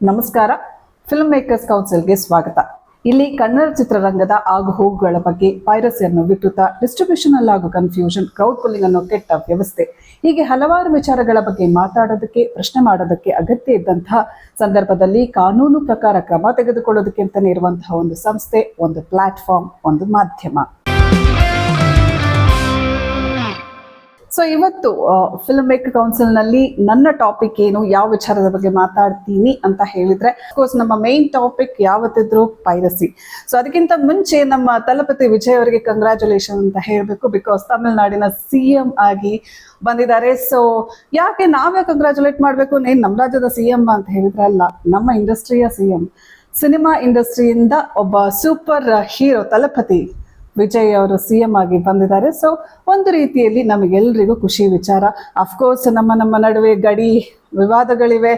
ನಮಸ್ಕಾರ. Film makers ಕೌನ್ಸಿಲ್ಗೆ ಸ್ವಾಗತ. ಇಲ್ಲಿ ಕನ್ನಡ ಚಿತ್ರರಂಗದ ಆಗು ಹೋಗುಗಳ ಬಗ್ಗೆ, ಪೈರಸಿ ಅನ್ನೋ ವಿಕೃತ, ಡಿಸ್ಟ್ರಿಬ್ಯೂಷನ್ ಅಲ್ಲಾಗೋ ಕನ್ಫ್ಯೂಷನ್, ಕ್ರೌಡ್ ಪುಲ್ಲಿಂಗ್ ಅನ್ನೋ ಕೆಟ್ಟ ವ್ಯವಸ್ಥೆ, ಹೀಗೆ ಹಲವಾರು ವಿಚಾರಗಳ ಬಗ್ಗೆ ಮಾತಾಡೋದಕ್ಕೆ, ಪ್ರಶ್ನೆ ಮಾಡೋದಕ್ಕೆ ಅಗತ್ಯ ಇದ್ದಂತಹ ಸಂದರ್ಭದಲ್ಲಿ ಕಾನೂನು ಪ್ರಕಾರ ಕ್ರಮ ತೆಗೆದುಕೊಳ್ಳೋದಕ್ಕೆ ಅಂತಾನೆ ಇರುವಂತಹ ಒಂದು ಸಂಸ್ಥೆ, ಒಂದು ಪ್ಲಾಟ್ಫಾರ್ಮ್, ಒಂದು ಮಾಧ್ಯಮ. ಸೊ ಇವತ್ತು ಫಿಲ್ಮ್ ಮೇಕರ್ ಕೌನ್ಸಿಲ್ನಲ್ಲಿ ನನ್ನ ಟಾಪಿಕ್ ಏನು, ಯಾವ ವಿಚಾರದ ಬಗ್ಗೆ ಮಾತಾಡ್ತೀನಿ ಅಂತ ಹೇಳಿದ್ರೆ, ಅಫ್ಕೋರ್ಸ್ ನಮ್ಮ ಮೇನ್ ಟಾಪಿಕ್ ಯಾವತ್ತಿದ್ರು ಪೈರಸಿ. ಸೊ ಅದಕ್ಕಿಂತ ಮುಂಚೆ ನಮ್ಮ ತಲಪತಿ ವಿಜಯ್ ಅವರಿಗೆ ಕಂಗ್ರ್ಯಾಚುಲೇಷನ್ ಅಂತ ಹೇಳಬೇಕು. ಬಿಕಾಸ್ ತಮಿಳ್ನಾಡಿನ CM ಆಗಿ ಬಂದಿದ್ದಾರೆ. ಸೊ ಯಾಕೆ ನಾವೇ ಕಂಗ್ರ್ಯಾಚುಲೇಟ್ ಮಾಡಬೇಕು, ನಮ್ಮ ರಾಜ್ಯದ CM ಅಂತ ಹೇಳಿದ್ರೆ ಅಲ್ಲ, ನಮ್ಮ ಇಂಡಸ್ಟ್ರಿಯ CM, ಸಿನಿಮಾ ಇಂಡಸ್ಟ್ರಿಯಿಂದ ಒಬ್ಬ ಸೂಪರ್ ಹೀರೋ ತಲಪತಿ ವಿಜಯ್ ಅವರು CM ಆಗಿ ಬಂದಿದ್ದಾರೆ. ಸೊ ಒಂದು ರೀತಿಯಲ್ಲಿ ನಮಗೆಲ್ಲರಿಗೂ ಖುಷಿ ವಿಚಾರ. ಅಫ್ಕೋರ್ಸ್ ನಮ್ಮ ನಡುವೆ ಗಡಿ ವಿವಾದಗಳಿವೆ,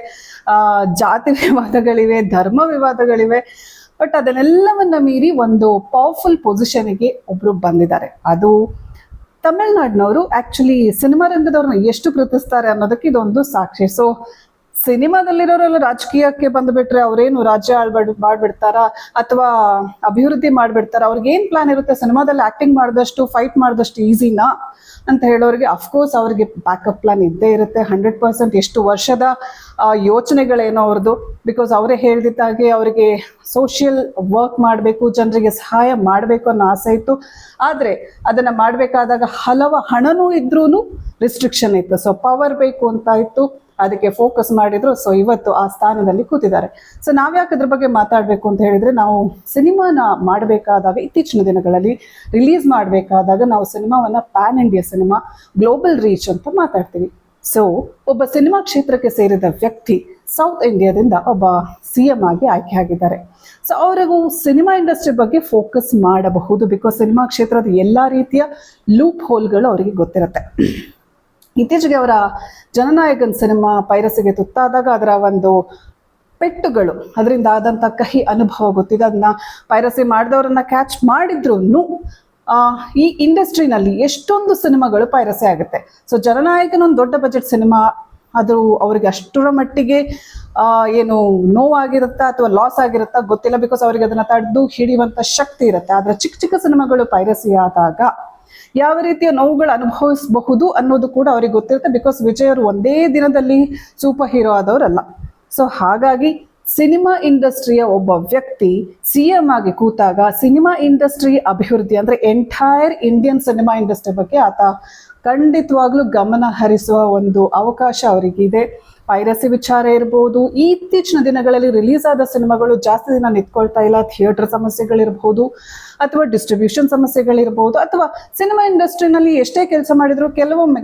ಜಾತಿ ವಿವಾದಗಳಿವೆ, ಧರ್ಮ ವಿವಾದಗಳಿವೆ, ಬಟ್ ಅದನ್ನೆಲ್ಲವನ್ನ ಮೀರಿ ಒಂದು ಪವರ್ಫುಲ್ ಪೊಸಿಷನ್ಗೆ ಒಬ್ರು ಬಂದಿದ್ದಾರೆ. ಅದು ತಮಿಳ್ನಾಡಿನವರು. ಆಕ್ಚುಲಿ ಸಿನಿಮಾ ರಂಗದವ್ರನ್ನ ಎಷ್ಟು ಪ್ರೀತಿಸ್ತಾರೆ ಅನ್ನೋದಕ್ಕೆ ಇದೊಂದು ಸಾಕ್ಷಿ. ಸೊ ಸಿನಿಮಾದಲ್ಲಿರೋರೆಲ್ಲ ರಾಜಕೀಯಕ್ಕೆ ಬಂದುಬಿಟ್ರೆ ಅವ್ರೇನು ರಾಜ್ಯ ಮಾಡ್ಬಿಡ್ತಾರ ಅಥವಾ ಅಭಿವೃದ್ಧಿ ಮಾಡ್ಬಿಡ್ತಾರ, ಅವ್ರಿಗೆ ಏನ್ ಪ್ಲಾನ್ ಇರುತ್ತೆ, ಸಿನಿಮಾದಲ್ಲಿ ಆಕ್ಟಿಂಗ್ ಮಾಡಿದಷ್ಟು, ಫೈಟ್ ಮಾಡಿದಷ್ಟು ಈಸಿನಾ ಅಂತ ಹೇಳೋರಿಗೆ ಅಫ್ಕೋರ್ಸ್ ಅವ್ರಿಗೆ ಬ್ಯಾಕಪ್ ಪ್ಲಾನ್ ಇದ್ದೇ ಇರುತ್ತೆ. 100% ಎಷ್ಟು ವರ್ಷದ ಯೋಚನೆಗಳೇನೋ ಅವ್ರದ್ದು. ಬಿಕಾಸ್ ಅವರೇ ಹೇಳ್ದಿದ್ದಾಗೆ ಅವರಿಗೆ ಸೋಷಿಯಲ್ ವರ್ಕ್ ಮಾಡಬೇಕು, ಜನರಿಗೆ ಸಹಾಯ ಮಾಡಬೇಕು ಅನ್ನೋ ಆಸೆ ಇತ್ತು. ಆದರೆ ಅದನ್ನ ಮಾಡಬೇಕಾದಾಗ ಹಣನೂ ಇದ್ರೂ ರಿಸ್ಟ್ರಿಕ್ಷನ್ ಇತ್ತು. ಸೊ ಪವರ್ ಬೇಕು ಅಂತ ಇತ್ತು, ಅದಕ್ಕೆ ಫೋಕಸ್ ಮಾಡಿದ್ರು. ಸೊ ಇವತ್ತು ಆ ಸ್ಥಾನದಲ್ಲಿ ಕೂತಿದ್ದಾರೆ. ಸೊ ನಾವ್ಯಾಕೆ ಅದ್ರ ಬಗ್ಗೆ ಮಾತಾಡಬೇಕು ಅಂತ ಹೇಳಿದ್ರೆ, ನಾವು ಸಿನಿಮಾನ ಮಾಡಬೇಕಾದಾಗ, ಇತ್ತೀಚಿನ ದಿನಗಳಲ್ಲಿ ರಿಲೀಸ್ ಮಾಡಬೇಕಾದಾಗ ನಾವು ಸಿನಿಮಾವನ್ನ pan India cinema, global reach ಅಂತ ಮಾತಾಡ್ತೀವಿ. ಸೊ ಒಬ್ಬ ಸಿನಿಮಾ ಕ್ಷೇತ್ರಕ್ಕೆ ಸೇರಿದ ವ್ಯಕ್ತಿ ಸೌತ್ ಇಂಡಿಯಾದಿಂದ ಒಬ್ಬ CM ಆಗಿ ಆಯ್ಕೆ ಆಗಿದ್ದಾರೆ. ಸೊ ಅವರಿಗೂ ಸಿನಿಮಾ ಇಂಡಸ್ಟ್ರಿ ಬಗ್ಗೆ ಫೋಕಸ್ ಮಾಡಬಹುದು. ಬಿಕಾಸ್ ಸಿನಿಮಾ ಕ್ಷೇತ್ರದ ಎಲ್ಲ ರೀತಿಯ ಲೂಪ್ ಹೋಲ್ಗಳು ಅವರಿಗೆ ಗೊತ್ತಿರುತ್ತೆ. ಇತ್ತೀಚೆಗೆ ಅವರ ಜನನಾಯಕನ್ ಸಿನಿಮಾ ಪೈರಸಿಗೆ ತುತ್ತಾದಾಗ ಅದರ ಒಂದು ಪೆಟ್ಟುಗಳು, ಅದರಿಂದ ಆದಂಥ ಕಹಿ ಅನುಭವ ಗೊತ್ತಿದೆ. ಅದನ್ನ ಪೈರಸಿ ಮಾಡಿದವರನ್ನ ಕ್ಯಾಚ್ ಮಾಡಿದ್ರು ಈ ಇಂಡಸ್ಟ್ರಿನಲ್ಲಿ ಎಷ್ಟೊಂದು ಸಿನಿಮಾಗಳು ಪೈರಸಿ ಆಗುತ್ತೆ. ಸೊ ಜನನಾಯಕನ ಒಂದು ದೊಡ್ಡ ಬಜೆಟ್ ಸಿನಿಮಾ, ಅದು ಅವ್ರಿಗೆ ಅಷ್ಟರ ಮಟ್ಟಿಗೆ ಏನು ನೋವಾಗಿರುತ್ತಾ ಅಥವಾ ಲಾಸ್ ಆಗಿರುತ್ತಾ ಗೊತ್ತಿಲ್ಲ. ಬಿಕಾಸ್ ಅವರಿಗೆ ಅದನ್ನ ತಡೆದು ಹಿಡಿಯುವಂಥ ಶಕ್ತಿ ಇರುತ್ತೆ. ಆದರೆ ಚಿಕ್ಕ ಚಿಕ್ಕ ಸಿನಿಮಾಗಳು ಪೈರಸಿ ಆದಾಗ ಯಾವ ರೀತಿಯ ನೋವುಗಳು ಅನುಭವಿಸಬಹುದು ಅನ್ನೋದು ಕೂಡ ಅವ್ರಿಗೆ ಗೊತ್ತಿರುತ್ತೆ. ಬಿಕಾಸ್ ವಿಜಯ್ ಅವರು ಒಂದೇ ದಿನದಲ್ಲಿ ಸೂಪರ್ ಹೀರೋ ಆದವರಲ್ಲ. ಸೊ ಹಾಗಾಗಿ ಸಿನಿಮಾ ಇಂಡಸ್ಟ್ರಿಯ ಒಬ್ಬ ವ್ಯಕ್ತಿ CM ಆಗಿ ಕೂತಾಗ ಸಿನಿಮಾ ಇಂಡಸ್ಟ್ರಿ ಅಭಿವೃದ್ಧಿ ಅಂದ್ರೆ ಎಂಟೈರ್ ಇಂಡಿಯನ್ ಸಿನಿಮಾ ಇಂಡಸ್ಟ್ರಿ ಬಗ್ಗೆ ಆತ ಖಂಡಿತವಾಗ್ಲೂ ಗಮನ ಹರಿಸುವ ಒಂದು ಅವಕಾಶ ಅವರಿಗಿದೆ. ಪೈರಸಿ ವಿಚಾರ ಇರ್ಬೋದು, ಇತ್ತೀಚಿನ ದಿನಗಳಲ್ಲಿ ರಿಲೀಸ್ ಆದ ಸಿನಿಮಾಗಳು ಜಾಸ್ತಿ ದಿನ ನಿಂತ್ಕೊಳ್ತಾ ಇಲ್ಲ, ಥಿಯೇಟರ್ ಸಮಸ್ಯೆಗಳಿರ್ಬೋದು ಅಥವಾ ಡಿಸ್ಟ್ರಿಬ್ಯೂಷನ್ ಸಮಸ್ಯೆಗಳಿರ್ಬೋದು, ಅಥವಾ ಸಿನಿಮಾ ಇಂಡಸ್ಟ್ರಿನಲ್ಲಿ ಎಷ್ಟೇ ಕೆಲಸ ಮಾಡಿದ್ರು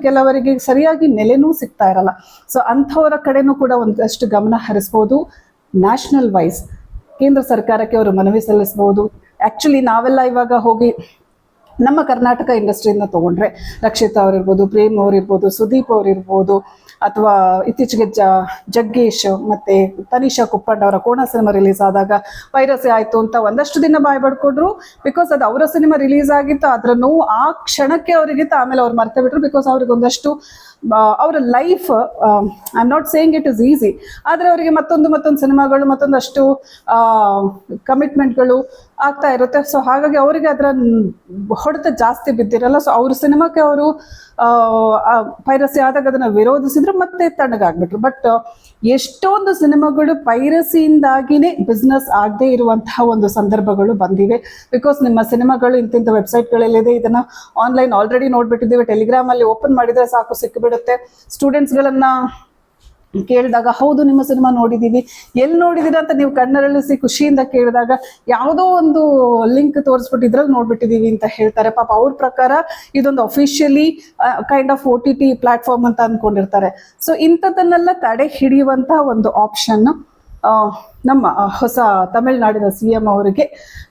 ಕೆಲವರಿಗೆ ಸರಿಯಾಗಿ ನೆಲೆನೂ ಸಿಗ್ತಾ ಇರಲ್ಲ. ಸೊ ಅಂಥವರ ಕಡೆನೂ ಕೂಡ ಒಂದಷ್ಟು ಗಮನ ಹರಿಸ್ಬೋದು. ನ್ಯಾಷನಲ್ ವೈಸ್ ಕೇಂದ್ರ ಸರ್ಕಾರಕ್ಕೆ ಅವರು ಮನವಿ ಸಲ್ಲಿಸ್ಬೋದು. ಆ್ಯಕ್ಚುಲಿ ನಾವೆಲ್ಲ ಇವಾಗ ಹೋಗಿ ನಮ್ಮ ಕರ್ನಾಟಕ ಇಂಡಸ್ಟ್ರಿಯಿಂದ ತೊಗೊಂಡ್ರೆ ರಕ್ಷಿತಾ ಅವರಿರ್ಬೋದು, ಪ್ರೇಮ್ ಅವರಿರ್ಬೋದು, ಸುದೀಪ್ ಅವರಿರ್ಬೋದು, ಅಥವಾ ಇತ್ತೀಚೆಗೆ ಜಗ್ಗೇಶ್ ಮತ್ತೆ ತನಿಷಾ ಕುಪ್ಪಂಡ್ ಅವರ ಕೋಣ ಸಿನಿಮಾ ರಿಲೀಸ್ ಆದಾಗ ಪೈರಸಿ ಆಯಿತು ಅಂತ ಒಂದಷ್ಟು ದಿನ ಬಾಯ್ ಪಡ್ಕೊಂಡ್ರು. ಬಿಕಾಸ್ ಅದು ಅವರ ಸಿನಿಮಾ ರಿಲೀಸ್ ಆಗಿತ್ತು, ಅದರ ನೋವು ಆ ಕ್ಷಣಕ್ಕೆ ಅವರಿಗಿತ್ತು, ಆಮೇಲೆ ಅವ್ರು ಮರ್ತೆ ಬಿಟ್ರು. ಬಿಕಾಸ್ ಅವ್ರಿಗೆ ಒಂದಷ್ಟು ಅವರ life, I am not saying it is easy, ಆದರೆ ಅವರಿಗೆ ಮತ್ತೊಂದು ಸಿನಿಮಾಗಳು, ಮತ್ತೊಂದಷ್ಟು ಕಮಿಟ್ಮೆಂಟ್ಗಳು ಆಗ್ತಾ ಇರುತ್ತೆ. ಸೊ ಹಾಗಾಗಿ ಅವರಿಗೆ ಅದರ ಹೊಡೆತ ಜಾಸ್ತಿ ಬಿದ್ದಿರಲ್ಲ. ಸೊ ಅವ್ರ ಸಿನಿಮಾಕ್ಕೆ ಅವರು ಪೈರಸಿ ಆದಾಗ ಅದನ್ನು ವಿರೋಧಿಸಿದ್ರು, ಮತ್ತೆ ತಣ್ಣಗಾಗ್ಬಿಟ್ರು. ಬಟ್ ಎಷ್ಟೊಂದು ಸಿನಿಮಾಗಳು ಪೈರಸಿಯಿಂದಾಗಿನೇ ಬಿಸ್ನೆಸ್ ಆಗದೆ ಇರುವಂತಹ ಒಂದು ಸಂದರ್ಭಗಳು ಬಂದಿವೆ. ಬಿಕಾಸ್ ನಿಮ್ಮ ಸಿನಿಮಾಗಳು ಇಂತಿಂಥ ವೆಬ್ಸೈಟ್ಗಳಲ್ಲಿದೆ, ಇದನ್ನ ಆನ್ಲೈನ್ ಆಲ್ರೆಡಿ ನೋಡ್ಬಿಟ್ಟಿದ್ದೀವಿ, ಟೆಲಿಗ್ರಾಮಲ್ಲಿ ಓಪನ್ ಮಾಡಿದರೆ ಸಾಕು ಸಿಕ್ಕಿಬಿಡುತ್ತೆ. ಸ್ಟೂಡೆಂಟ್ಸ್ಗಳನ್ನ ಕೇಳಿದಾಗ ಹೌದು ನಿಮ್ಮ ಸಿನಿಮಾ ನೋಡಿದ್ದೀವಿ, ಎಲ್ಲಿ ನೋಡಿದ್ದೀರಾ ಅಂತ ನೀವು ಕಣ್ಣರಳಿಸಿ ಖುಷಿಯಿಂದ ಕೇಳಿದಾಗ ಯಾವುದೋ ಒಂದು ಲಿಂಕ್ ತೋರಿಸ್ಬಿಟ್ಟು ಇದ್ರಲ್ಲಿ ನೋಡ್ಬಿಟ್ಟಿದ್ದೀವಿ ಅಂತ ಹೇಳ್ತಾರೆ. ಪಾಪ ಅವ್ರ ಪ್ರಕಾರ ಇದೊಂದು officially kind of OTT platform ಅಂತ ಅಂದ್ಕೊಂಡಿರ್ತಾರೆ. ಸೊ ಇಂಥದ್ದನ್ನೆಲ್ಲ ತಡೆ ಹಿಡಿಯುವಂತಹ ಒಂದು ಆಪ್ಷನ್ ನಮ್ಮ ಹೊಸ ತಮಿಳ್ನಾಡಿನ CM ಅವರಿಗೆ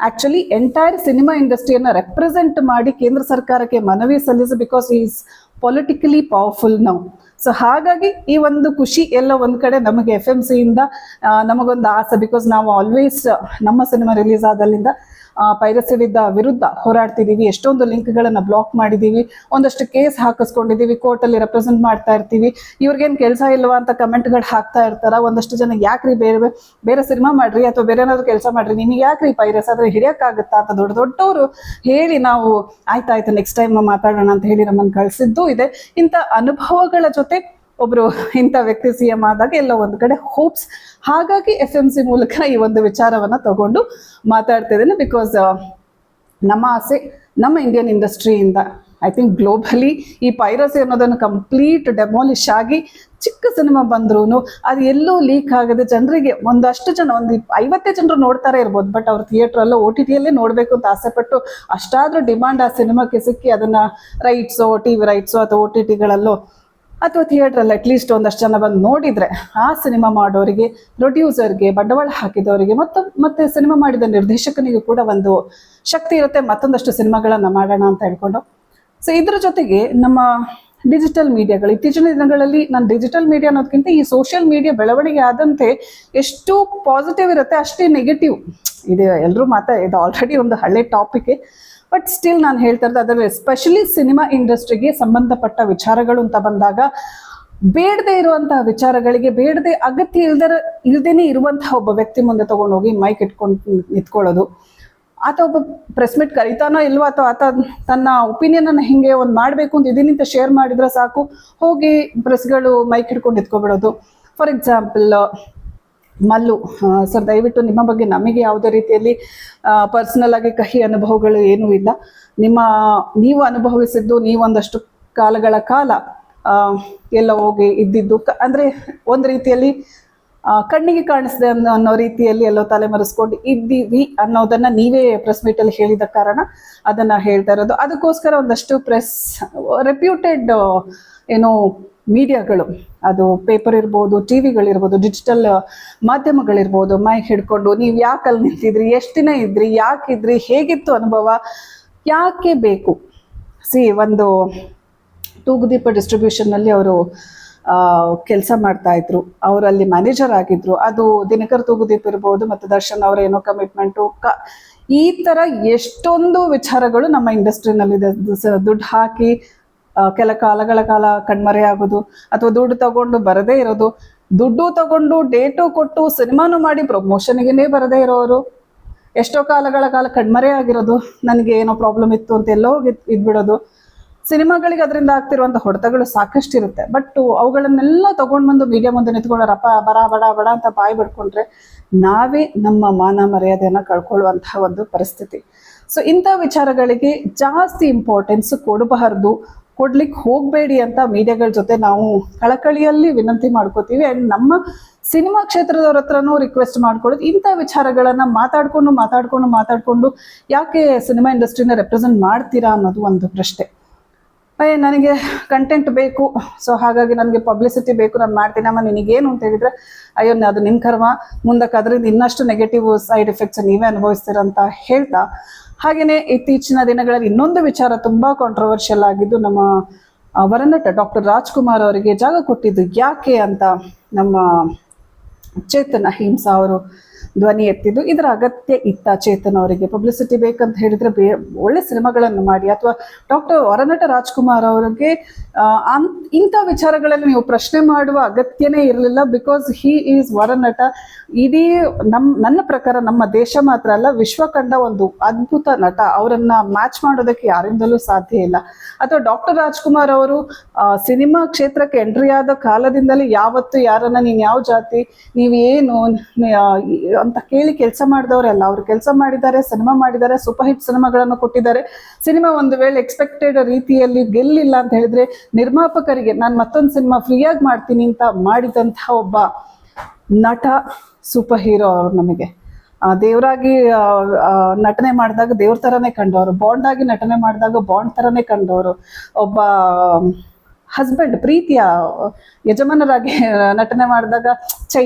ಆ್ಯಕ್ಚುಲಿ ಎಂಟೈರ್ ಸಿನಿಮಾ ಇಂಡಸ್ಟ್ರಿಯನ್ನು ರೆಪ್ರೆಸೆಂಟ್ ಮಾಡಿ ಕೇಂದ್ರ ಸರ್ಕಾರಕ್ಕೆ ಮನವಿ ಸಲ್ಲಿಸಿ. Because is politically powerful now. So ಹಾಗಾಗಿ ಈ ಒಂದು ಖುಷಿ ಎಲ್ಲ ಒಂದ್ ಕಡೆ ನಮಗೆ FMC ಇಂದ ನಮಗೊಂದು ಆಸೆ, ಬಿಕಾಸ್ ನಾವು ಆಲ್ವೇಸ್ ನಮ್ಮ ಸಿನಿಮಾ ರಿಲೀಸ್ ಆದಲ್ಲಿಂದ ಪೈರಸಿ ವಿರುದ್ಧ ಹೋರಾಡ್ತಿದೀವಿ, ಎಷ್ಟೊಂದು ಲಿಂಕ್ಗಳನ್ನ ಬ್ಲಾಕ್ ಮಾಡಿದೀವಿ, ಒಂದಷ್ಟು ಕೇಸ್ ಹಾಕಿಸ್ಕೊಂಡಿದೀವಿ, ಕೋರ್ಟಲ್ಲಿ ರೆಪ್ರೆಸೆಂಟ್ ಮಾಡ್ತಾ ಇರ್ತೀವಿ. ಇವ್ರಿಗೇನು ಕೆಲಸ ಇಲ್ವಾ ಅಂತ ಕಮೆಂಟ್ಗಳು ಹಾಕ್ತಾ ಇರ್ತಾರ. ಒಂದಷ್ಟು ಜನ ಯಾಕ್ರಿ ಬೇರೆ ಸಿನಿಮಾ ಮಾಡ್ರಿ ಅಥವಾ ಬೇರೆ ಏನಾದ್ರು ಕೆಲಸ ಮಾಡ್ರಿ, ನಿಮಗೆ ಯಾಕ್ರಿ ಪೈರಸ್ ಆದ್ರೆ ಹಿಡಿಯಕ್ಕಾಗುತ್ತಾ ಅಂತ ದೊಡ್ಡವರು ಹೇಳಿ ನಾವು ಆಯ್ತಾಯ್ತು ನೆಕ್ಸ್ಟ್ ಟೈಮ್ ಮಾತಾಡೋಣ ಅಂತ ಹೇಳಿ ನಮ್ಮನ್ನು ಕಳಿಸಿದ್ದು ಇದೆ. ಇಂಥ ಅನುಭವಗಳ ಜೊತೆ ಒಬ್ರು ಇಂಥ ವ್ಯಕ್ತಿ CM ಆದಾಗ ಎಲ್ಲ ಒಂದು ಕಡೆ ಹೋಪ್ಸ್. ಹಾಗಾಗಿ FMC ಮೂಲಕ ಈ ಒಂದು ವಿಚಾರವನ್ನ ತಗೊಂಡು ಮಾತಾಡ್ತಾ ಇದ್ದೇನೆ. ಬಿಕಾಸ್ ನಮ್ಮ ಆಸೆ ನಮ್ಮ ಇಂಡಿಯನ್ ಇಂಡಸ್ಟ್ರಿಯಿಂದ ಐ ಥಿಂಕ್ ಗ್ಲೋಬಲಿ ಈ ಪೈರಸಿ ಅನ್ನೋದನ್ನು ಕಂಪ್ಲೀಟ್ ಡೆಮಾಲಿಷ್ ಆಗಿ ಚಿಕ್ಕ ಸಿನಿಮಾ ಬಂದ್ರೂ ಅದು ಎಲ್ಲೂ ಲೀಕ್ ಆಗದೆ ಜನರಿಗೆ ಒಂದಷ್ಟು ಜನ ಒಂದು 50 ಜನರು ನೋಡ್ತಾರೆ ಇರ್ಬೋದು, ಬಟ್ ಅವ್ರು ಥಿಯೇಟ್ರಲ್ಲೋ OTT ಯಲ್ಲೇ ನೋಡಬೇಕು ಅಂತ ಆಸೆಪಟ್ಟು ಅಷ್ಟಾದ್ರೂ ಡಿಮಾಂಡ್ ಆ ಸಿನಿಮಾಕ್ಕೆ ಸಿಕ್ಕಿ ಅದನ್ನ ರೈಟ್ಸೋ TV ರೈಟ್ಸೋ ಅಥವಾ OTT ಗಳಲ್ಲೋ ಅಥವಾ ಥಿಯೇಟ್ರಲ್ಲಿ ಅಟ್ಲೀಸ್ಟ್ ಒಂದಷ್ಟು ಜನ ಬಂದು ನೋಡಿದರೆ ಆ ಸಿನಿಮಾ ಮಾಡೋರಿಗೆ, ಪ್ರೊಡ್ಯೂಸರ್ಗೆ, ಬಂಡವಾಳ ಹಾಕಿದವರಿಗೆ ಮತ್ತೆ ಸಿನಿಮಾ ಮಾಡಿದ ನಿರ್ದೇಶಕನಿಗೂ ಕೂಡ ಒಂದು ಶಕ್ತಿ ಇರುತ್ತೆ ಮತ್ತೊಂದಷ್ಟು ಸಿನಿಮಾಗಳನ್ನು ಮಾಡೋಣ ಅಂತ ಹೇಳ್ಕೊಂಡು. ಸೊ ಇದ್ರ ಜೊತೆಗೆ ನಮ್ಮ ಡಿಜಿಟಲ್ ಮೀಡಿಯಾಗಳು ಇತ್ತೀಚಿನ ದಿನಗಳಲ್ಲಿ ನಾನು ಡಿಜಿಟಲ್ ಮೀಡಿಯಾ ಅನ್ನೋದಕ್ಕಿಂತ ಈ ಸೋಷಿಯಲ್ ಮೀಡಿಯಾ ಬೆಳವಣಿಗೆ ಆದಂತೆ ಎಷ್ಟು ಪಾಸಿಟಿವ್ ಇರುತ್ತೆ ಅಷ್ಟೇ ನೆಗೆಟಿವ್ ಇದೆ. ಎಲ್ಲರೂ ಇದು ಆಲ್ರೆಡಿ ಒಂದು ಹಳೆ ಟಾಪಿಕ್, ಬಟ್ ಸ್ಟಿಲ್ ನಾನು ಹೇಳ್ತಾ ಇರೋದು ಅದರಲ್ಲಿ ಎಸ್ಪೆಷಲಿ ಸಿನಿಮಾ ಇಂಡಸ್ಟ್ರಿಗೆ ಸಂಬಂಧಪಟ್ಟ ವಿಚಾರಗಳು ಅಂತ ಬಂದಾಗ ಬೇಡದೇ ಇರುವಂತಹ ವಿಚಾರಗಳಿಗೆ ಅಗತ್ಯ ಇಲ್ದೇನೆ ಇರುವಂತಹ ಒಬ್ಬ ವ್ಯಕ್ತಿ ಮುಂದೆ ತಗೊಂಡೋಗಿ ಮೈಕ್ ಇಟ್ಕೊಂಡು ನಿಂತ್ಕೊಳ್ಳೋದು, ಆತ ಒಬ್ಬ ಪ್ರೆಸ್ ಮೀಟ್ ಕರೀತಾನೋ ಇಲ್ವೋ ಅಥವಾ ಆತ ತನ್ನ ಒಪಿನಿಯನ್ ಅನ್ನು ಹಿಂಗೆ ಒಂದು ಮಾಡಬೇಕು ಅಂತ ಇದನ್ನಿಂದ ಶೇರ್ ಮಾಡಿದ್ರೆ ಸಾಕು ಹೋಗಿ ಪ್ರೆಸ್ಗಳು ಮೈಕ್ ಹಿಡ್ಕೊಂಡು ನಿಂತ್ಕೊಬಿಡೋದು. ಫಾರ್ ಎಕ್ಸಾಂಪಲ್ ಮಲ್ಲು ಸರ್, ದಯವಿಟ್ಟು ನಿಮ್ಮ ಬಗ್ಗೆ ನಮಗೆ ಯಾವುದೇ ರೀತಿಯಲ್ಲಿ ಪರ್ಸನಲ್ ಆಗಿ ಕಹಿ ಅನುಭವಗಳು ಏನೂ ಇಲ್ಲ. ನೀವು ಅನುಭವಿಸಿದ್ದು ನೀವೊಂದಷ್ಟು ಕಾಲಗಳ ಕಾಲ ಎಲ್ಲ ಹೋಗಿ ಇದ್ದಿದ್ದು ಅಂದರೆ ಒಂದು ರೀತಿಯಲ್ಲಿ ಕಣ್ಣಿಗೆ ಕಾಣಿಸ್ದೆ ಅನ್ನೋ ರೀತಿಯಲ್ಲಿ ಎಲ್ಲೋ ತಲೆಮರೆಸ್ಕೊಂಡು ಇದ್ದೀವಿ ಅನ್ನೋದನ್ನ ನೀವೇ ಪ್ರೆಸ್ ಮೀಟಲ್ಲಿ ಹೇಳಿದ ಕಾರಣ ಅದನ್ನ ಹೇಳ್ತಾ ಇರೋದು. ಅದಕ್ಕೋಸ್ಕರ ಒಂದಷ್ಟು ರೆಪ್ಯೂಟೆಡ್ ಏನೋ ಮೀಡಿಯಾಗಳು, ಅದು ಪೇಪರ್ ಇರ್ಬೋದು, ಟಿವಿಗಳಿರ್ಬೋದು, ಡಿಜಿಟಲ್ ಮಾಧ್ಯಮಗಳಿರ್ಬೋದು, ಮೈಕ್ ಹಿಡ್ಕೊಂಡು ನೀವು ಯಾಕಲ್ಲಿ ನಿಂತಿದ್ರಿ, ಎಷ್ಟು ದಿನ ಇದ್ರಿ, ಯಾಕಿದ್ರಿ, ಹೇಗಿತ್ತು ಅನುಭವ, ಯಾಕೆ ಬೇಕು. ಒಂದು ತೂಗುದೀಪ ಡಿಸ್ಟ್ರಿಬ್ಯೂಷನ್ನಲ್ಲಿ ಅವರು ಕೆಲಸ ಮಾಡ್ತಾ ಇದ್ರು, ಅವರಲ್ಲಿ ಮ್ಯಾನೇಜರ್ ಆಗಿದ್ರು. ಅದು ದಿನಕರ್ ತೂಗುದೀಪ್ ಇರ್ಬೋದು ಮತ್ತು ದರ್ಶನ್ ಅವರ ಏನೋ ಕಮಿಟ್ಮೆಂಟು, ಈ ಥರ ಎಷ್ಟೊಂದು ವಿಚಾರಗಳು ನಮ್ಮ ಇಂಡಸ್ಟ್ರಿನಲ್ಲಿದೆ. ದುಡ್ಡು ಹಾಕಿ ಕೆಲ ಕಾಲಗಳ ಕಾಲ ಕಣ್ಮರೆ ಆಗೋದು, ಅಥವಾ ದುಡ್ಡು ತಗೊಂಡು ಬರದೇ ಇರೋದು, ದುಡ್ಡು ತಗೊಂಡು ಡೇಟು ಕೊಟ್ಟು ಸಿನಿಮಾನು ಮಾಡಿ ಪ್ರಮೋಷನ್ಗೆ ಬರದೇ ಇರೋರು, ಎಷ್ಟೋ ಕಾಲಗಳ ಕಾಲ ಕಣ್ಮರೆ ಆಗಿರೋದು, ನನಗೆ ಏನೋ ಪ್ರಾಬ್ಲಮ್ ಇತ್ತು ಅಂತ ಎಲ್ಲೋ ಇದ್ಬಿಡೋದು. ಸಿನಿಮಾಗಳಿಗೆ ಅದರಿಂದ ಆಗ್ತಿರುವಂಥ ಹೊಡೆತಗಳು ಸಾಕಷ್ಟು ಇರುತ್ತೆ. ಬಟ್ ಅವುಗಳನ್ನೆಲ್ಲ ತಗೊಂಡು ಬಂದು ಮೀಡಿಯಾ ಮುಂದೆ ನಿಂತ್ಕೊಂಡ್ರಪ್ಪ ಬಡ ಅಂತ ಬಾಯಿ ಬಿಡ್ಕೊಂಡ್ರೆ ನಾವೇ ನಮ್ಮ ಮಾನ ಮರ್ಯಾದೆಯನ್ನು ಕಳ್ಕೊಳ್ಳುವಂತಹ ಒಂದು ಪರಿಸ್ಥಿತಿ. ಸೊ ಇಂಥ ವಿಚಾರಗಳಿಗೆ ಜಾಸ್ತಿ ಇಂಪಾರ್ಟೆನ್ಸ್ ಕೊಡ್ಲಿಕ್ಕೆ ಹೋಗಬೇಡಿ ಅಂತ ಮೀಡಿಯಾಗಳ ಜೊತೆ ನಾವು ಕಳಕಳಿಯಲ್ಲಿ ವಿನಂತಿ ಮಾಡ್ಕೋತೀವಿ. ಆ್ಯಂಡ್ ನಮ್ಮ ಸಿನಿಮಾ ಕ್ಷೇತ್ರದವ್ರ ಹತ್ರನೂ ರಿಕ್ವೆಸ್ಟ್ ಮಾಡ್ಕೊಳ್ಳೋದು, ಇಂಥ ವಿಚಾರಗಳನ್ನು ಮಾತಾಡ್ಕೊಂಡು ಯಾಕೆ ಸಿನಿಮಾ ಇಂಡಸ್ಟ್ರಿನ ರೆಪ್ರೆಸೆಂಟ್ ಮಾಡ್ತೀರಾ ಅನ್ನೋದು ಒಂದು ಪ್ರಶ್ನೆ. ನನಗೆ ಕಂಟೆಂಟ್ ಬೇಕು, ಸೊ ಹಾಗಾಗಿ ನನಗೆ ಪಬ್ಲಿಸಿಟಿ ಬೇಕು, ನಾನು ಮಾಡ್ತೀನಮ್ಮ, ನಿನಗೇನು ಅಂತ ಹೇಳಿದ್ರೆ ಅಯ್ಯೋ ಅದು ನಿಮ್ಮ ಕರ್ಮ, ಮುಂದಕ್ಕೆ ಅದರಿಂದ ಇನ್ನಷ್ಟು ನೆಗೆಟಿವ್ ಸೈಡ್ ಎಫೆಕ್ಟ್ಸ್ ನೀವೇ ಅನುಭವಿಸ್ತೀರಂತ ಹೇಳ್ತಾ, ಹಾಗೆಯೇ ಇತ್ತೀಚಿನ ದಿನಗಳಲ್ಲಿ ಇನ್ನೊಂದು ವಿಚಾರ ತುಂಬ ಕಾಂಟ್ರವರ್ಷಿಯಲ್ ಆಗಿದ್ದು, ನಮ್ಮ ವರನಟ ಡಾಕ್ಟರ್ ರಾಜ್ಕುಮಾರ್ ಅವರಿಗೆ ಜಾಗ ಕೊಟ್ಟಿದ್ದು ಯಾಕೆ ಅಂತ ನಮ್ಮ ಚೇತನ್ ಅಹಿಂಸಾ ಅವರು ಧ್ವನಿ ಎತ್ತಿದ್ದು. ಇದರ ಅಗತ್ಯ ಇತ್ತ ಚೇತನ್ ಅವರಿಗೆ? ಪಬ್ಲಿಸಿಟಿ ಬೇಕಂತ ಹೇಳಿದ್ರೆ ಒಳ್ಳೆ ಸಿನಿಮಾಗಳನ್ನು ಮಾಡಿ, ಅಥವಾ ಡಾಕ್ಟರ್ ವರನಟ ರಾಜ್ಕುಮಾರ್ ಅವರಿಗೆ ಇಂಥ ವಿಚಾರಗಳಲ್ಲಿ ನೀವು ಪ್ರಶ್ನೆ ಮಾಡುವ ಅಗತ್ಯನೇ ಇರಲಿಲ್ಲ. ಬಿಕಾಸ್ ಹಿ ಈಸ್ ವರನಟ. ಇಡೀ ನನ್ನ ಪ್ರಕಾರ ನಮ್ಮ ದೇಶ ಮಾತ್ರ ಅಲ್ಲ, ವಿಶ್ವ ಕಂಡ ಒಂದು ಅದ್ಭುತ ನಟ. ಅವರನ್ನ ಮ್ಯಾಚ್ ಮಾಡೋದಕ್ಕೆ ಯಾರಿಂದಲೂ ಸಾಧ್ಯ ಇಲ್ಲ. ಅಥವಾ ಡಾಕ್ಟರ್ ರಾಜ್ಕುಮಾರ್ ಅವರು ಸಿನಿಮಾ ಕ್ಷೇತ್ರಕ್ಕೆ ಎಂಟ್ರಿ ಆದ ಕಾಲದಿಂದಲೇ ಯಾವತ್ತು ಯಾರನ್ನ ನೀನು ಯಾವ ಜಾತಿ, ನೀವೇನು ಅಂತ ಕೇಳಿ ಕೆಲಸ ಮಾಡಿದವರಲ್ಲ. ಅವರು ಕೆಲಸ ಮಾಡಿದ್ದಾರೆ, ಸಿನಿಮಾ ಮಾಡಿದ್ದಾರೆ, ಸೂಪರ್ ಹಿಟ್ ಸಿನಿಮಾಗಳನ್ನು ಕೊಟ್ಟಿದ್ದಾರೆ. ಸಿನಿಮಾ ಒಂದು ವೇಳೆ ಎಕ್ಸ್ಪೆಕ್ಟೆಡ್ ರೀತಿಯಲ್ಲಿ ಗೆಲ್ಲಿಲ್ಲ ಅಂತ ಹೇಳಿದ್ರೆ ನಿರ್ಮಾಪಕರಿಗೆ ನಾನು ಮತ್ತೊಂದು ಸಿನಿಮಾ ಫ್ರೀಯಾಗಿ ಮಾಡ್ತೀನಿ ಅಂತ ಮಾಡಿದಂತಹ ಒಬ್ಬ ನಟ, ಸೂಪರ್ ಹೀರೋ. ಅವರು ನಮಗೆ ದೇವರಾಗಿ ನಟನೆ ಮಾಡಿದಾಗ ದೇವ್ರ ಥರನೇ ಕಂಡವರು, ಬಾಂಡ್ ಆಗಿ ನಟನೆ ಮಾಡಿದಾಗ ಬಾಂಡ್ ಥರನೇ ಕಂಡವರು, ಒಬ್ಬ ಹಸ್ಬೆಂಡ್ ಪ್ರೀತಿಯ ಯಜಮಾನರಾಗಿ ನಟನೆ ಮಾಡಿದಾಗ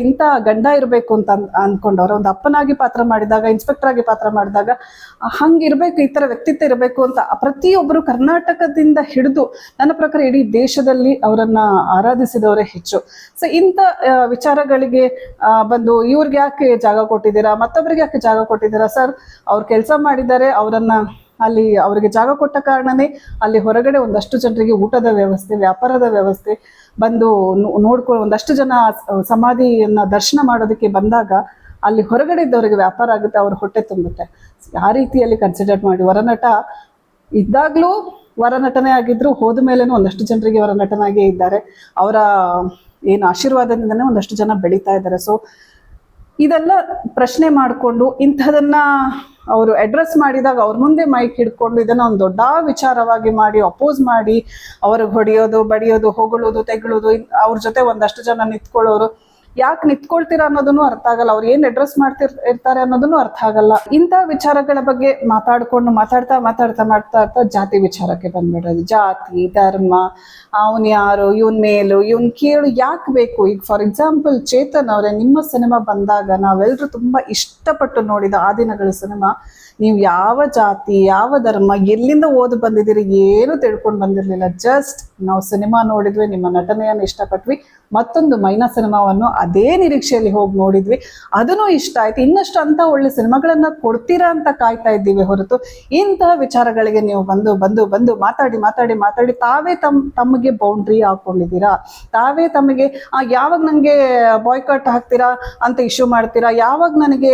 ಇಂಥ ಗಂಡ ಇರಬೇಕು ಅಂತ ಅನ್ಕೊಂಡವ್ರು. ಒಂದು ಅಪ್ಪನಾಗಿ ಪಾತ್ರ ಮಾಡಿದಾಗ, ಇನ್ಸ್ಪೆಕ್ಟರ್ ಆಗಿ ಪಾತ್ರ ಮಾಡಿದಾಗ ಹಂಗಿರ್ಬೇಕು, ಈ ತರ ವ್ಯಕ್ತಿತ್ವ ಇರಬೇಕು ಅಂತ ಪ್ರತಿಯೊಬ್ಬರು ಕರ್ನಾಟಕದಿಂದ ಹಿಡಿದು ನನ್ನ ಪ್ರಕಾರ ಇಡೀ ದೇಶದಲ್ಲಿ ಅವರನ್ನ ಆರಾಧಿಸಿದವರೇ ಹೆಚ್ಚು. ಸೊ ಇಂಥ ವಿಚಾರಗಳಿಗೆ ಬಂದು ಇವ್ರಿಗೆ ಯಾಕೆ ಜಾಗ ಕೊಟ್ಟಿದ್ದೀರಾ, ಮತ್ತೊಬ್ಬರಿಗೆ ಯಾಕೆ ಜಾಗ ಕೊಟ್ಟಿದ್ದೀರಾ ಸರ್? ಅವ್ರು ಕೆಲಸ ಮಾಡಿದ್ದಾರೆ, ಅವರನ್ನ ಅಲ್ಲಿ ಅವರಿಗೆ ಜಾಗ ಕೊಟ್ಟ ಕಾರಣನೇ ಅಲ್ಲಿ ಹೊರಗಡೆ ಒಂದಷ್ಟು ಜನರಿಗೆ ಊಟದ ವ್ಯವಸ್ಥೆ, ವ್ಯಾಪಾರದ ವ್ಯವಸ್ಥೆ, ಬಂದು ನೋಡ್ಕೊಂಡು ಒಂದಷ್ಟು ಜನ ಸಮಾಧಿಯನ್ನ ದರ್ಶನ ಮಾಡೋದಕ್ಕೆ ಬಂದಾಗ ಅಲ್ಲಿ ಹೊರಗಡೆ ಇದ್ದವರಿಗೆ ವ್ಯಾಪಾರ ಆಗುತ್ತೆ, ಅವ್ರ ಹೊಟ್ಟೆ ತುಂಬುತ್ತೆ. ಆ ರೀತಿಯಲ್ಲಿ ಕನ್ಸಿಡರ್ ಮಾಡಿ ವರನಟ ಇದ್ದಾಗ್ಲೂ ವರನಟನೆ ಆಗಿದ್ರು, ಹೋದ ಮೇಲೇನೂ ಒಂದಷ್ಟು ಜನರಿಗೆ ವರನಟನಾಗೇ ಇದ್ದಾರೆ. ಅವರ ಏನು ಆಶೀರ್ವಾದದಿಂದನೇ ಒಂದಷ್ಟು ಜನ ಬೆಳೀತಾ ಇದ್ದಾರೆ. ಸೊ ಇದೆಲ್ಲ ಪ್ರಶ್ನೆ ಮಾಡಿಕೊಂಡು ಇಂಥದನ್ನ ಅವರು ಅಡ್ರೆಸ್ ಮಾಡಿದಾಗ ಅವ್ರ ಮುಂದೆ ಮೈಕ್ ಹಿಡ್ಕೊಂಡು ಇದನ್ನ ಒಂದು ದೊಡ್ಡ ವಿಚಾರವಾಗಿ ಮಾಡಿ ಅಪೋಸ್ ಮಾಡಿ ಅವ್ರಿಗೆ ಹೊಡೆಯೋದು, ಬಡಿಯೋದು, ಹೊಗಳೋದು, ತೆಗಳೋದು, ಅವ್ರ ಜೊತೆ ಒಂದಷ್ಟು ಜನ ನಿಂತ್ಕೊಳ್ಳೋರು. ಯಾಕೆ ನಿಂತ್ಕೊಳ್ತೀರಾ ಅನ್ನೋದನ್ನು ಅರ್ಥ ಆಗಲ್ಲ, ಅವ್ರು ಏನ್ ಅಡ್ರೆಸ್ ಇರ್ತಾರೆ ಅನ್ನೋದನ್ನು ಅರ್ಥ ಆಗಲ್ಲ. ಇಂಥ ವಿಚಾರಗಳ ಬಗ್ಗೆ ಮಾತಾಡ್ತಾ ಜಾತಿ ವಿಚಾರಕ್ಕೆ ಬಂದ್ಬಿಡೋದು. ಜಾತಿ, ಧರ್ಮ, ಅವನ್ ಯಾರು, ಇವನ್ ಮೇಲು, ಇವನ್ ಕೀಳು ಯಾಕೆ ಬೇಕು? ಈಗ ಫಾರ್ ಎಕ್ಸಾಂಪಲ್ ಚೇತನ್ ಅವರೇ, ನಿಮ್ಮ ಸಿನಿಮಾ ಬಂದಾಗ ನಾವೆಲ್ಲರೂ ತುಂಬಾ ಇಷ್ಟಪಟ್ಟು ನೋಡಿದ ಆ ದಿನಗಳ ಸಿನಿಮಾ, ನೀವು ಯಾವ ಜಾತಿ, ಯಾವ ಧರ್ಮ, ಎಲ್ಲಿಂದ ಓದಿ ಬಂದಿದ್ದೀರಿ ಏನು ತಿಳ್ಕೊಂಡು ಬಂದಿರಲಿಲ್ಲ. ಜಸ್ಟ್ ನಾವು ಸಿನಿಮಾ ನೋಡಿದ್ವಿ, ನಿಮ್ಮ ನಟನೆಯನ್ನು ಇಷ್ಟಪಟ್ವಿ, ಮತ್ತೊಂದು ಮೈನಾ ಸಿನಿಮಾವನ್ನು ಅದೇ ನಿರೀಕ್ಷೆಯಲ್ಲಿ ಹೋಗಿ ನೋಡಿದ್ವಿ, ಅದನ್ನು ಇಷ್ಟ ಆಯ್ತು, ಇನ್ನಷ್ಟು ಅಂತ ಒಳ್ಳೆ ಸಿನಿಮಾಗಳನ್ನ ಕೊಡ್ತೀರಾ ಅಂತ ಕಾಯ್ತಾ ಇದ್ದೀವಿ ಹೊರತು ಇಂತಹ ವಿಚಾರಗಳಿಗೆ ನೀವು ಬಂದು ಮಾತಾಡಿ ತಾವೇ ತಮಗೆ ಬೌಂಡ್ರಿ ಹಾಕೊಂಡಿದ್ದೀರಾ. ತಾವೇ ತಮಗೆ ಯಾವಾಗ ನನಗೆ ಬಾಯ್ಕಾಟ್ ಹಾಕ್ತೀರಾ ಅಂತ ಇಶ್ಯೂ ಮಾಡ್ತೀರಾ, ಯಾವಾಗ ನನಗೆ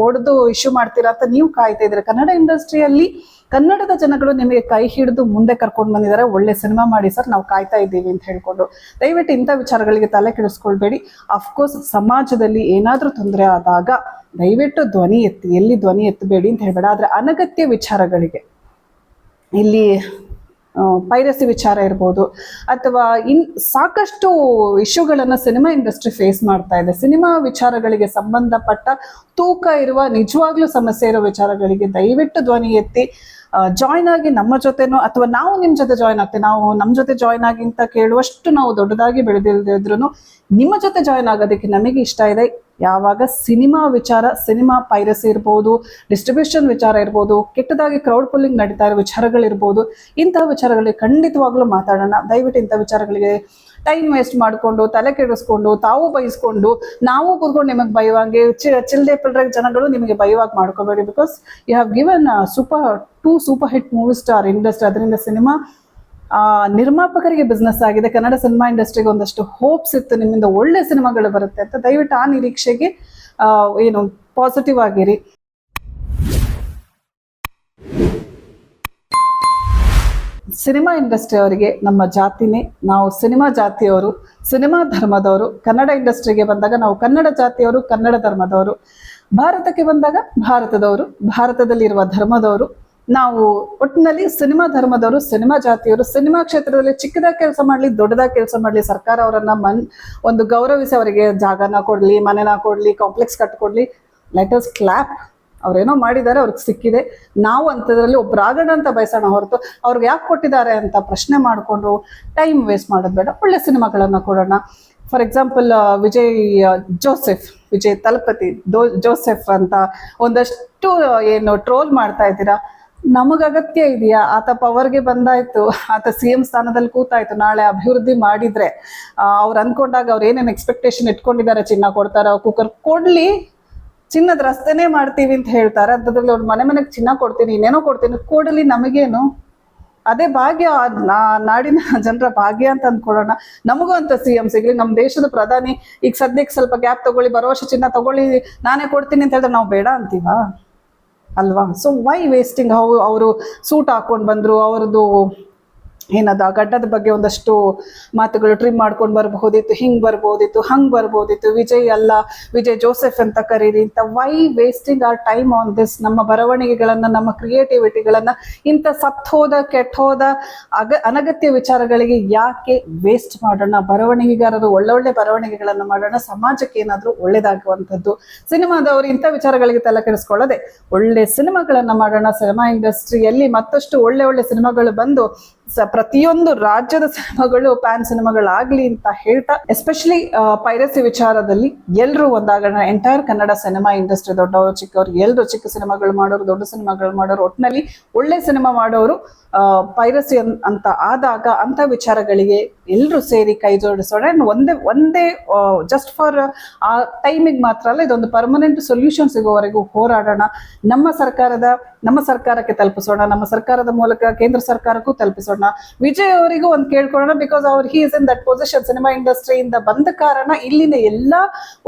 ಒಡೆದು ಇಶ್ಯೂ ಮಾಡ್ತೀರಾ ಅಂತ ನೀವು ಕಾಯ್ತಾ ಇದ್ದೀರಾ. ಕನ್ನಡ ಇಂಡಸ್ಟ್ರಿಯಲ್ಲಿ ಕನ್ನಡದ ಜನಗಳು ನಿಮಗೆ ಕೈ ಹಿಡಿದು ಮುಂದೆ ಕರ್ಕೊಂಡು ಬಂದಿದ್ದಾರೆ, ಒಳ್ಳೆ ಸಿನಿಮಾ ಮಾಡಿ ಸರ್, ನಾವು ಕಾಯ್ತಾ ಇದ್ದೀವಿ ಅಂತ ಹೇಳ್ಕೊಂಡು. ದಯವಿಟ್ಟು ಇಂಥ ವಿಚಾರಗಳಿಗೆ ತಲೆ ಕೆಡಿಸ್ಕೊಳ್ಬೇಡಿ. ಅಫ್ಕೋರ್ಸ್ ಸಮಾಜದಲ್ಲಿ ಏನಾದರೂ ತೊಂದರೆ ಆದಾಗ ದಯವಿಟ್ಟು ಧ್ವನಿ ಎತ್ತಿ, ಎಲ್ಲಿ ಧ್ವನಿ ಎತ್ತಬೇಡಿ ಅಂತ ಹೇಳ್ಬೇಡ. ಆದರೆ ಅನಗತ್ಯ ವಿಚಾರಗಳಿಗೆ, ಇಲ್ಲಿ ಪೈರಸಿ ವಿಚಾರ ಇರ್ಬೋದು ಅಥವಾ ಸಾಕಷ್ಟು ಇಶ್ಯೂಗಳನ್ನು ಸಿನಿಮಾ ಇಂಡಸ್ಟ್ರಿ ಫೇಸ್ ಮಾಡ್ತಾ ಇದೆ. ಸಿನಿಮಾ ವಿಚಾರಗಳಿಗೆ ಸಂಬಂಧಪಟ್ಟ ತೂಕ ಇರುವ, ನಿಜವಾಗ್ಲೂ ಸಮಸ್ಯೆ ಇರೋ ವಿಚಾರಗಳಿಗೆ ದಯವಿಟ್ಟು ಧ್ವನಿ ಎತ್ತಿ ಜಾಯ್ನ್ ಆಗಿ ನಮ್ಮ ಜೊತೆನೋ, ಅಥವಾ ನಾವು ನಿಮ್ಮ ಜೊತೆ ಜಾಯ್ನ್ ಆಗ್ತೀವಿ. ನಾವು ನಮ್ಮ ಜೊತೆ ಜಾಯ್ನ್ ಆಗಿ ಅಂತ ಕೇಳುವಷ್ಟು ನಾವು ದೊಡ್ಡದಾಗಿ ಬೆಳೆದಿಲ್ದಿದ್ರು ನಿಮ್ಮ ಜೊತೆ ಜಾಯ್ನ್ ಆಗೋದಕ್ಕೆ ನಮಗೆ ಇಷ್ಟ ಇದೆ. ಯಾವಾಗ ಸಿನಿಮಾ ವಿಚಾರ, ಸಿನಿಮಾ ಪೈರಸಿ ಇರ್ಬೋದು, ಡಿಸ್ಟ್ರಿಬ್ಯೂಷನ್ ವಿಚಾರ ಇರ್ಬೋದು, ಕೆಟ್ಟದಾಗಿ ಕ್ರೌಡ್ ಪುಲ್ಲಿಂಗ್ ನಡೀತಾ ಇರೋ ವಿಚಾರಗಳಿರ್ಬೋದು, ಇಂತಹ ವಿಚಾರಗಳಿಗೆ ಖಂಡಿತವಾಗ್ಲೂ ಮಾತಾಡೋಣ. ದಯವಿಟ್ಟು ಇಂಥ ವಿಚಾರಗಳಿಗೆ ಟೈಮ್ ವೇಸ್ಟ್ ಮಾಡಿಕೊಂಡು, ತಲೆ ಕೆಡಿಸ್ಕೊಂಡು, ತಾವು ಬಯಸ್ಕೊಂಡು, ನಾವು ಕೂತ್ಕೊಂಡು ನಿಮಗೆ ಬೈವಾಗೆ ಚಿಲ್ದೆ ಪಿಲ್ರೆ ಜನಗಳು ನಿಮಗೆ ಬೈವಾಗಿ ಮಾಡ್ಕೋಬೇಡಿ. Because you have given super hit movie star industry. ಅದರಿಂದ ಸಿನಿಮಾ ನಿರ್ಮಾಪಕರಿಗೆ ಬಿಸ್ನೆಸ್ ಆಗಿದೆ, ಕನ್ನಡ ಸಿನಿಮಾ ಇಂಡಸ್ಟ್ರಿಗೆ ಒಂದಷ್ಟು ಹೋಪ್ಸ್ ಇತ್ತು, ನಿಮ್ಮಿಂದ ಒಳ್ಳೆ ಸಿನಿಮಾಗಳು ಬರುತ್ತೆ ಅಂತ. ದಯವಿಟ್ಟು ಆ ನಿರೀಕ್ಷೆಗೆ ಏನು ಪಾಸಿಟಿವ್ ಆಗಿರಿ. ಸಿನಿಮಾ ಇಂಡಸ್ಟ್ರಿ ಅವರಿಗೆ ನಮ್ಮ ಜಾತಿನೇ, ನಾವು ಸಿನಿಮಾ ಜಾತಿಯವರು, ಸಿನಿಮಾ ಧರ್ಮದವರು. ಕನ್ನಡ ಇಂಡಸ್ಟ್ರಿಗೆ ಬಂದಾಗ ನಾವು ಕನ್ನಡ ಜಾತಿಯವರು, ಕನ್ನಡ ಧರ್ಮದವರು. ಭಾರತಕ್ಕೆ ಬಂದಾಗ ಭಾರತದವರು, ಭಾರತದಲ್ಲಿರುವ ಧರ್ಮದವರು. ನಾವು ಒಟ್ಟಿನಲ್ಲಿ ಸಿನಿಮಾ ಧರ್ಮದವರು, ಸಿನಿಮಾ ಜಾತಿಯವರು. ಸಿನಿಮಾ ಕ್ಷೇತ್ರದಲ್ಲಿ ಚಿಕ್ಕದಾಗಿ ಕೆಲಸ ಮಾಡಲಿ, ದೊಡ್ಡದಾಗಿ ಕೆಲಸ ಮಾಡಲಿ, ಸರ್ಕಾರ ಅವರನ್ನ ಒಂದು ಗೌರವಿಸಿ ಅವರಿಗೆ ಜಾಗನ ಕೊಡ್ಲಿ, ಮನೆನ ಕೊಡ್ಲಿ, ಕಾಂಪ್ಲೆಕ್ಸ್ ಕಟ್ಕೊಡ್ಲಿ, ಲೆಟ್ ಅಸ್ ಕ್ಲಾಪ್. ಅವ್ರೇನೋ ಮಾಡಿದ್ದಾರೆ, ಅವ್ರಿಗೆ ಸಿಕ್ಕಿದೆ, ನಾವು ಅಂಥದ್ರಲ್ಲಿ ಒಬ್ಬರಾಗೋಣ ಅಂತ ಬಯಸೋಣ ಹೊರತು ಅವ್ರಿಗೆ ಯಾಕೆ ಕೊಟ್ಟಿದ್ದಾರೆ ಅಂತ ಪ್ರಶ್ನೆ ಮಾಡಿಕೊಂಡು ಟೈಮ್ ವೇಸ್ಟ್ ಮಾಡೋದು ಬೇಡ. ಒಳ್ಳೆ ಸಿನಿಮಾಗಳನ್ನು ಕೊಡೋಣ. ಫಾರ್ ಎಕ್ಸಾಂಪಲ್ ವಿಜಯ್ ತಲಪತಿ ಜೋಸೆಫ್ ಅಂತ ಒಂದಷ್ಟು ಏನು ಟ್ರೋಲ್ ಮಾಡ್ತಾ ಇದ್ದೀರಾ, ನಮಗ ಅಗತ್ಯ ಇದೆಯಾ? ಆತ ಪವರ್ಗೆ ಬಂದಾಯ್ತು, ಆತ CM ಸ್ಥಾನದಲ್ಲಿ ಕೂತಾಯ್ತು, ನಾಳೆ ಅಭಿವೃದ್ಧಿ ಮಾಡಿದ್ರೆ ಅವ್ರು ಅನ್ಕೊಂಡಾಗ ಅವ್ರು ಏನೇನು ಎಕ್ಸ್ಪೆಕ್ಟೇಷನ್ ಇಟ್ಕೊಂಡಿದ್ದಾರೆ, ಚಿನ್ನ ಕೊಡ್ತಾರ, ಕುಕ್ಕರ್ ಕೊಡ್ಲಿ, ಚಿನ್ನದ ರಸ್ತೆನೇ ಮಾಡ್ತೀವಿ ಅಂತ ಹೇಳ್ತಾರೆ. ಅದ್ರಲ್ಲಿ ಅವ್ರು ಮನೆಗೆ ಚಿನ್ನ ಕೊಡ್ತೀನಿ, ಇನ್ನೇನೋ ಕೊಡ್ತೀನಿ, ಕೊಡಲಿ, ನಮಗೇನು? ಅದೇ ಭಾಗ್ಯ, ನಾಡಿನ ಜನರ ಭಾಗ್ಯ ಅಂತ ಅಂದ್ಕೊಳ್ಳೋಣ. ನಮಗೂ ಅಂತ CM ಸಿಗ್ಲಿ, ನಮ್ಮ ದೇಶದ ಪ್ರಧಾನಿ ಈಗ ಸದ್ಯಕ್ಕೆ ಸ್ವಲ್ಪ ಗ್ಯಾಪ್ ತಗೊಳ್ಳಿ, ಬರೋ ವರ್ಷ ಚಿನ್ನ ತಗೊಳ್ಳಿ, ನಾನೇ ಕೊಡ್ತೀನಿ ಅಂತ ಹೇಳಿದ್ರೆ ನಾವು ಬೇಡ ಅಂತೀವಾ? ಅಲ್ವಾ? So why wasting? ಅವರು ಸೂಟ್ ಹಾಕೊಂಡು ಬಂದರು, ಅವ್ರದ್ದು ಏನದ ಗಡ್ಡದ ಬಗ್ಗೆ ಒಂದಷ್ಟು ಮಾತುಗಳು ಟ್ರಿಮ್ ಮಾಡ್ಕೊಂಡು ಬರ್ಬಹುದಿತ್ತು, ಹಿಂಗೆ ಬರ್ಬೋದಿತ್ತು, ಹಂಗೆ ಬರ್ಬೋದಿತ್ತು, ವಿಜಯ್ ಅಲ್ಲ ವಿಜಯ್ ಜೋಸೆಫ್ ಅಂತ ಕರೀರಿ ಅಂತ. Why wasting our time on this? ನಮ್ಮ ಬರವಣಿಗೆಗಳನ್ನು, ನಮ್ಮ ಕ್ರಿಯೇಟಿವಿಟಿಗಳನ್ನು ಇಂಥ ಸತ್ತೋದ ಕೆಟ್ಟೋದ ಅನಗತ್ಯ ವಿಚಾರಗಳಿಗೆ ಯಾಕೆ ವೇಸ್ಟ್ ಮಾಡೋಣ? ಬರವಣಿಗೆಗಾರರು ಒಳ್ಳೊಳ್ಳೆ ಬರವಣಿಗೆಗಳನ್ನು ಮಾಡೋಣ, ಸಮಾಜಕ್ಕೆ ಏನಾದರೂ ಒಳ್ಳೇದಾಗುವಂಥದ್ದು. ಸಿನಿಮಾದವರು ಇಂಥ ವಿಚಾರಗಳಿಗೆ ತಲೆ ಕೆಡಿಸ್ಕೊಳ್ಳದೆ ಒಳ್ಳೆ ಸಿನಿಮಾಗಳನ್ನು ಮಾಡೋಣ. ಸಿನಿಮಾ ಇಂಡಸ್ಟ್ರಿಯಲ್ಲಿ ಮತ್ತಷ್ಟು ಒಳ್ಳೆ ಸಿನಿಮಾಗಳು ಬಂದು ಪ್ರತಿಯೊಂದು ರಾಜ್ಯದ ಸಿನಿಮಾಗಳು ಪ್ಯಾನ್ ಸಿನಿಮಾಗಳಾಗ್ಲಿ ಅಂತ ಹೇಳ್ತಾ, ಎಸ್ಪೆಷಲಿ ಪೈರಸಿ ವಿಚಾರದಲ್ಲಿ ಎಲ್ಲರೂ ಒಂದಾಗೋಣ. ಎಂಟೈರ್ ಕನ್ನಡ ಸಿನಿಮಾ ಇಂಡಸ್ಟ್ರಿ, ದೊಡ್ಡವರು ಚಿಕ್ಕವರು ಎಲ್ಲರೂ, ಚಿಕ್ಕ ಸಿನಿಮಾಗಳು ಮಾಡೋರು, ದೊಡ್ಡ ಸಿನಿಮಾಗಳು ಮಾಡೋರು, ಒಟ್ಟಿನಲ್ಲಿ ಒಳ್ಳೆ ಸಿನಿಮಾ ಮಾಡೋರು ಪೈರಸಿ ಅಂತ ಆದಾಗ ಅಂತ ವಿಚಾರಗಳಿಗೆ ಎಲ್ಲರೂ ಸೇರಿ ಕೈ ಜೋಡಿಸೋಣ. ಒಂದೇ ಜಸ್ಟ್ ಫಾರ್ ಆ ಟೈಮಿಗೆ ಮಾತ್ರ ಅಲ್ಲ, ಇದೊಂದು ಪರ್ಮನೆಂಟ್ ಸೊಲ್ಯೂಷನ್ ಸಿಗೋವರೆಗೂ ಹೋರಾಡೋಣ. ನಮ್ಮ ಸರ್ಕಾರಕ್ಕೆ ತಲುಪಿಸೋಣ, ನಮ್ಮ ಸರ್ಕಾರದ ಮೂಲಕ ಕೇಂದ್ರ ಸರ್ಕಾರಕ್ಕೂ ತಲುಪಿಸೋಣ. ವಿಜಯ್ ಅವರಿಗೂ ಒಂದು ಕೇಳ್ಕೊಳ್ಳೋಣ, because he is in that position. Cinema ಇಂಡಸ್ಟ್ರಿಯಿಂದ ಬಂದ ಕಾರಣ ಇಲ್ಲಿನ ಎಲ್ಲಾ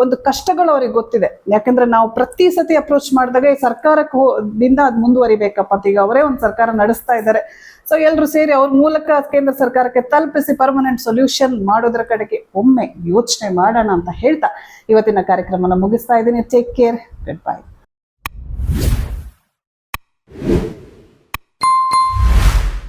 ಒಂದು ಕಷ್ಟಗಳು ಅವ್ರಿಗೆ ಗೊತ್ತಿದೆ. ಯಾಕಂದ್ರೆ ನಾವು ಪ್ರತಿ ಸತಿ ಅಪ್ರೋಚ್ ಮಾಡಿದಾಗ ಈ ಸರ್ಕಾರಕ್ಕೆ ದಿಂದ ಅದು ಮುಂದುವರಿಬೇಕಪ್ಪ ಅಂತ. ಈಗ ಅವರೇ ಒಂದು ಸರ್ಕಾರ ನಡೆಸ್ತಾ ಇದ್ದಾರೆ. ಸೊ ಎಲ್ಲರೂ ಸೇರಿ ಅವ್ರ ಮೂಲಕ ಕೇಂದ್ರ ಸರ್ಕಾರಕ್ಕೆ ತಲುಪಿಸಿ ಪರ್ಮನೆಂಟ್ ಸೊಲ್ಯೂಷನ್ ಮಾಡೋದ್ರ ಕಡೆಗೆ ಒಮ್ಮೆ ಯೋಚನೆ ಮಾಡೋಣ ಅಂತ ಹೇಳ್ತಾ ಇವತ್ತಿನ ಕಾರ್ಯಕ್ರಮನ ಮುಗಿಸ್ತಾ ಇದ್ದೀನಿ. Take care, good bye.